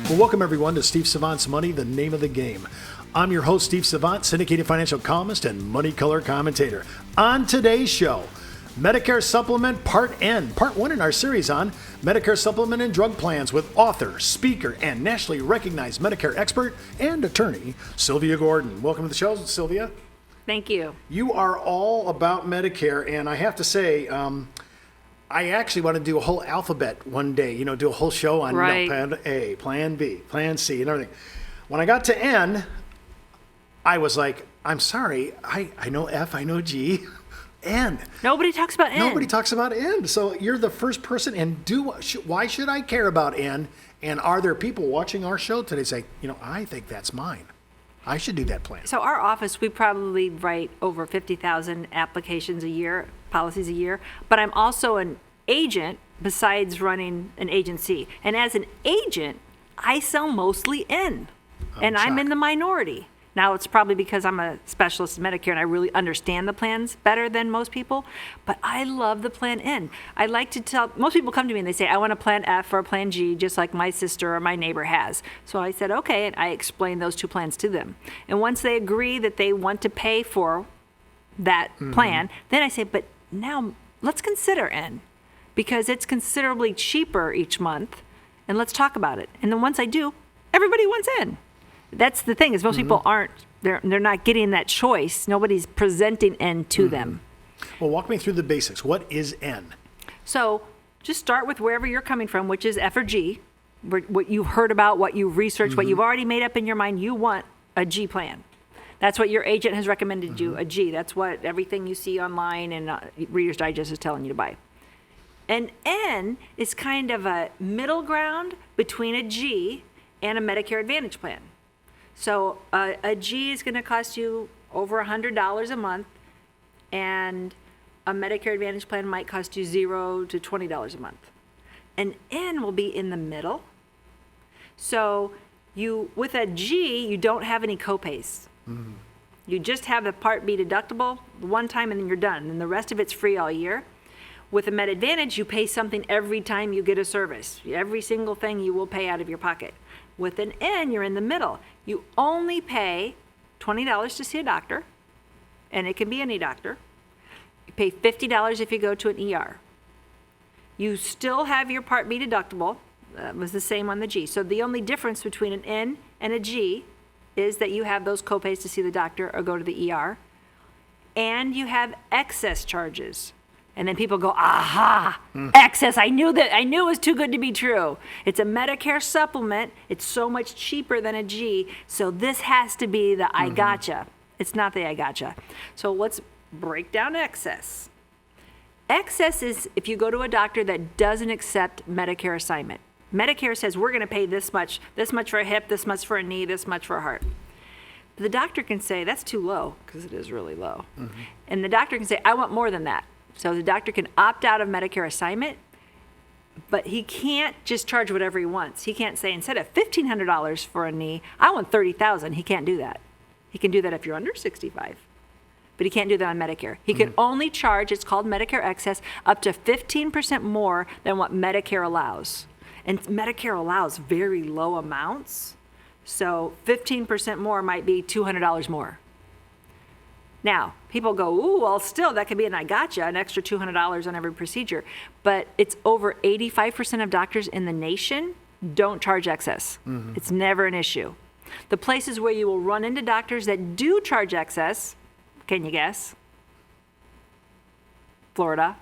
Well, welcome everyone to Steve Savant's Money, the name of the game. I'm your host, Steve Savant, syndicated financial columnist and money color commentator. On today's show, Medicare Supplement Part N, Part 1 in our series on Medicare Supplement and Drug Plans with author, speaker, and nationally recognized Medicare expert and attorney, Sylvia Gordon. Welcome to the show, Sylvia. Thank you. You are all about Medicare, and I have to say, I actually want to do a whole alphabet one day, do a whole show on Plan A, Plan B, Plan C, and everything. When I got to N, I was like, I'm sorry, I know F, I know G, N. Nobody talks about N. Nobody talks about N. So you're the first person, and why should I care about N? And are there people watching our show today say, I think that's mine. I should do that plan. So our office, we probably write over 50,000 applications a year, policies a year, but I'm also an agent besides running an agency. And as an agent, I sell mostly N, and I'm in the minority. Now, it's probably because I'm a specialist in Medicare and I really understand the plans better than most people, but I love the Plan N. I like to tell, most people come to me and they say, I want a Plan F or a Plan G, just like my sister or my neighbor has. So I said, okay, and I explained those two plans to them. And once they agree that they want to pay for that plan, then I say, but now let's consider N, because it's considerably cheaper each month, and let's talk about it. And then once I do, everybody wants N. That's the thing, is most people aren't, they're not getting that choice. Nobody's presenting N to them. Well, walk me through the basics. What is N? So just start with wherever you're coming from, which is F or G, what you've heard about, what you've researched, what you've already made up in your mind. You want a G plan. That's what your agent has recommended you, a G. That's what everything you see online and Reader's Digest is telling you to buy. And N is kind of a middle ground between a G and a Medicare Advantage plan. So a G is going to cost you over $100 a month, and a Medicare Advantage plan might cost you $0 to $20 a month. An N will be in the middle. So with a G, you don't have any copays. You just have the Part B deductible one time and then you're done, and the rest of it's free all year. With a Med Advantage, you pay something every time you get a service. Every single thing you will pay out of your pocket. With an N, you're in the middle. You only pay $20 to see a doctor, and it can be any doctor. You pay $50 if you go to an ER. You still have your Part B deductible. It was the same on the G. So the only difference between an N and a G is that you have those copays to see the doctor or go to the ER, and you have excess charges. And then people go, aha, excess. I knew it was too good to be true. It's a Medicare supplement. It's so much cheaper than a G. So this has to be the I gotcha. It's not the I gotcha. So let's break down excess. Excess is if you go to a doctor that doesn't accept Medicare assignment. Medicare says we're going to pay this much for a hip, this much for a knee, this much for a heart. But the doctor can say that's too low, because it is really low. And the doctor can say, I want more than that. So the doctor can opt out of Medicare assignment, but he can't just charge whatever he wants. He can't say, instead of $1,500 for a knee, I want $30,000. He can't do that. He can do that if you're under 65, but he can't do that on Medicare. He can only charge, it's called Medicare excess, up to 15% more than what Medicare allows. And Medicare allows very low amounts, so 15% more might be $200 more. Now, people go, ooh, well, still, that could be an I gotcha, an extra $200 on every procedure. But it's over 85% of doctors in the nation don't charge excess. It's never an issue. The places where you will run into doctors that do charge excess, can you guess? Florida,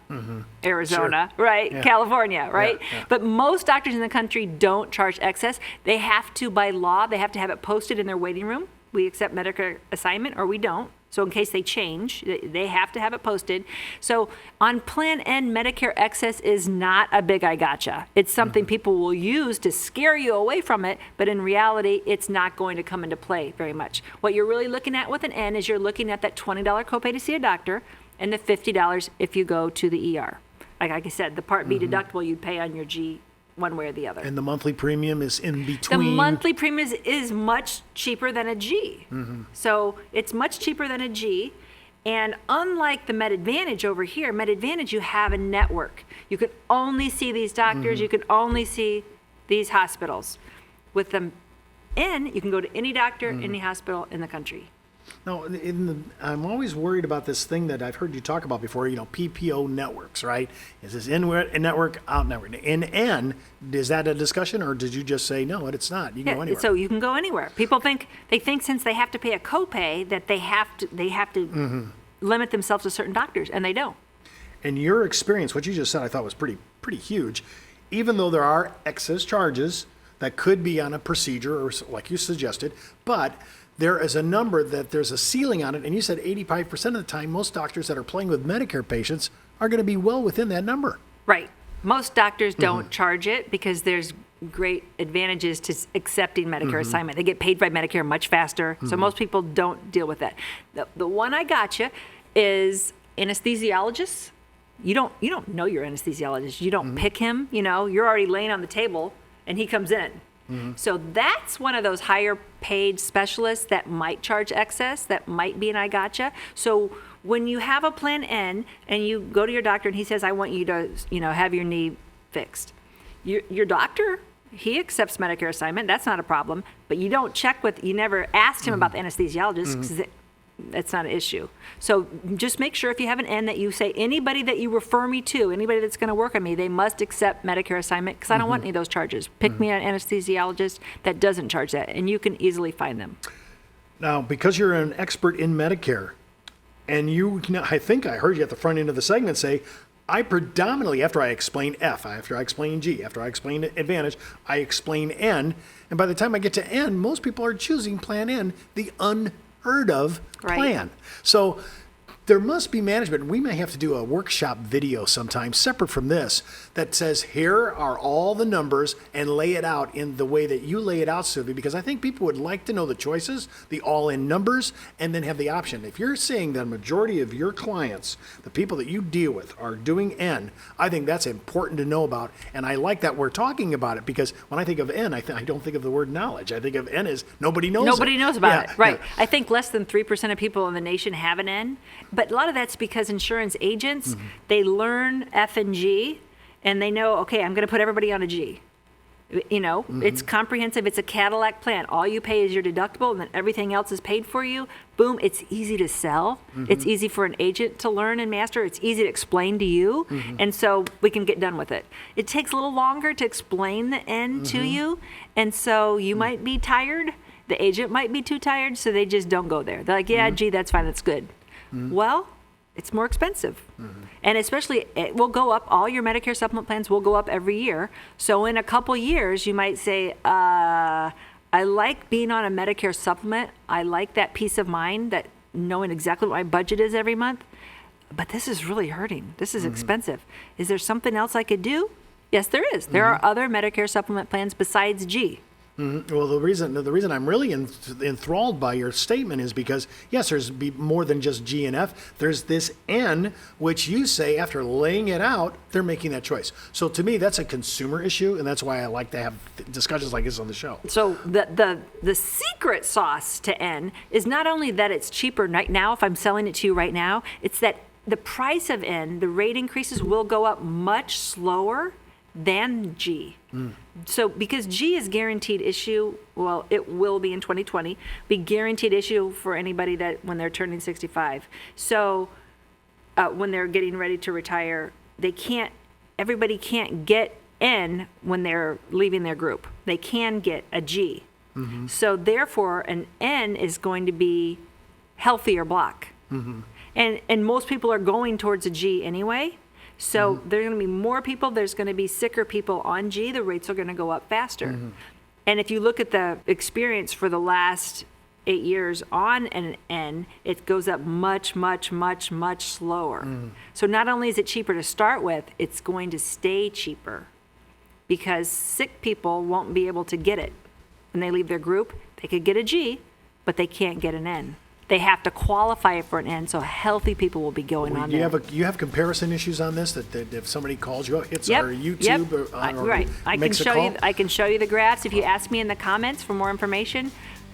Arizona, right? Yeah. California, right? Yeah. But most doctors in the country don't charge excess. They have to, by law, they have to have it posted in their waiting room. We accept Medicare assignment or we don't. So in case they change, they have to have it posted. So on Plan N, Medicare excess is not a big I gotcha. It's something people will use to scare you away from it, but in reality, it's not going to come into play very much. What you're really looking at with an N is you're looking at that $20 copay to see a doctor and the $50 if you go to the ER. Like I said, the Part B deductible you'd pay on your G one way or the other. And the monthly premium is in between. The monthly premium is much cheaper than a G. So it's much cheaper than a G. And unlike the Med Advantage over here, Med Advantage, you have a network. You can only see these doctors. You can only see these hospitals. With the N, you can go to any doctor, any hospital in the country. Now, I'm always worried about this thing that I've heard you talk about before, PPO networks, right? Is this in-network, out-network? In N, is that a discussion, or did you just say, no, it's not? You can go anywhere. So you can go anywhere. People think since they have to pay a copay that they have to limit themselves to certain doctors, and they don't. And your experience, what you just said, I thought was pretty huge. Even though there are excess charges that could be on a procedure, or like you suggested, but there is a number that there's a ceiling on it, and you said 85% of the time, most doctors that are playing with Medicare patients are going to be well within that number. Right. Most doctors don't charge it because there's great advantages to accepting Medicare assignment. They get paid by Medicare much faster, so most people don't deal with that. The one I gotcha is anesthesiologists. You don't know your anesthesiologist. You don't pick him. You're already laying on the table, and he comes in. So that's one of those higher paid specialists that might charge excess, that might be an I gotcha. So when you have a Plan N and you go to your doctor and he says, I want you to, have your knee fixed. Your doctor, he accepts Medicare assignment. That's not a problem. But you never asked him about the anesthesiologist because that's not an issue. So just make sure if you have an N that you say anybody that you refer me to, anybody that's going to work on me, they must accept Medicare assignment because I don't want any of those charges. Pick me an anesthesiologist that doesn't charge that, and you can easily find them. Now, because you're an expert in Medicare, and I think I heard you at the front end of the segment say, I predominantly, after I explain F, after I explain G, after I explain Advantage, I explain N, and by the time I get to N, most people are choosing Plan N, the unheard of plan. So there must be management. We may have to do a workshop video sometime separate from this that says, here are all the numbers, and lay it out in the way that you lay it out, Sylvia, because I think people would like to know the choices, the all-in numbers, and then have the option. If you're saying that a majority of your clients, the people that you deal with, are doing N, I think that's important to know about, and I like that we're talking about it, because when I think of N, I don't think of the word knowledge. I think of N as nobody knows about it. Right. Yeah. I think less than 3% of people in the nation have an N, but a lot of that's because insurance agents, they learn F and G, and they know, okay, I'm going to put everybody on a G. It's comprehensive. It's a Cadillac plan. All you pay is your deductible, and then everything else is paid for you. Boom. It's easy to sell. It's easy for an agent to learn and master. It's easy to explain to you, and so we can get done with it. It takes a little longer to explain the N to you, and so you might be tired. The agent might be too tired, so they just don't go there. They're like, yeah, G, that's fine. That's good. Well, it's more expensive. And especially, it will go up. All your Medicare supplement plans will go up every year. So in a couple years, you might say, I like being on a Medicare supplement. I like that peace of mind, that knowing exactly what my budget is every month. But this is really hurting. This is expensive. Is there something else I could do? Yes, there is. There are other Medicare supplement plans besides G. Well, the reason I'm really enthralled by your statement is because, yes, there's more than just G and F. There's this N, which you say after laying it out, they're making that choice. So to me, that's a consumer issue, and that's why I like to have discussions like this on the show. So the secret sauce to N is not only that it's cheaper right now, if I'm selling it to you right now, it's that the price of N, the rate increases will go up much slower than G. So because G is guaranteed issue, well, it will be in 2020, be guaranteed issue for anybody that when they're turning 65. So when they're getting ready to retire, everybody can't get N when they're leaving their group. They can get a G. So therefore, an N is going to be healthier block. And most people are going towards a G anyway. So there are going to be more people, there's going to be sicker people on G, the rates are going to go up faster. And if you look at the experience for the last 8 years on an N, it goes up much, much, much, much slower. So not only is it cheaper to start with, it's going to stay cheaper because sick people won't be able to get it. When they leave their group, they could get a G, but they can't get an N. They have to qualify for an N, so healthy people will be going on there. You have comparison issues on this, that if somebody calls you up, hits our YouTube or right. makes a call? I can show you the graphs. If you ask me in the comments for more information,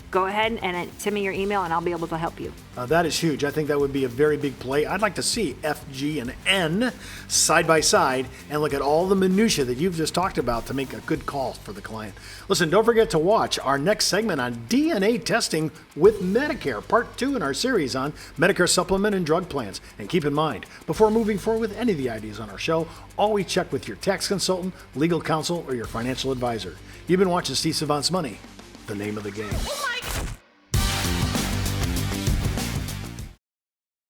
go ahead and send me your email and I'll be able to help you. That is huge. I think that would be a very big play. I'd like to see F, G, and N side by side and look at all the minutia that you've just talked about to make a good call for the client. Listen, don't forget to watch our next segment on DNA testing with Medicare, part 2 in our series on Medicare Supplement and Drug Plans. And keep in mind, before moving forward with any of the ideas on our show, always check with your tax consultant, legal counsel, or your financial advisor. You've been watching Steve Savant's Money, the name of the game.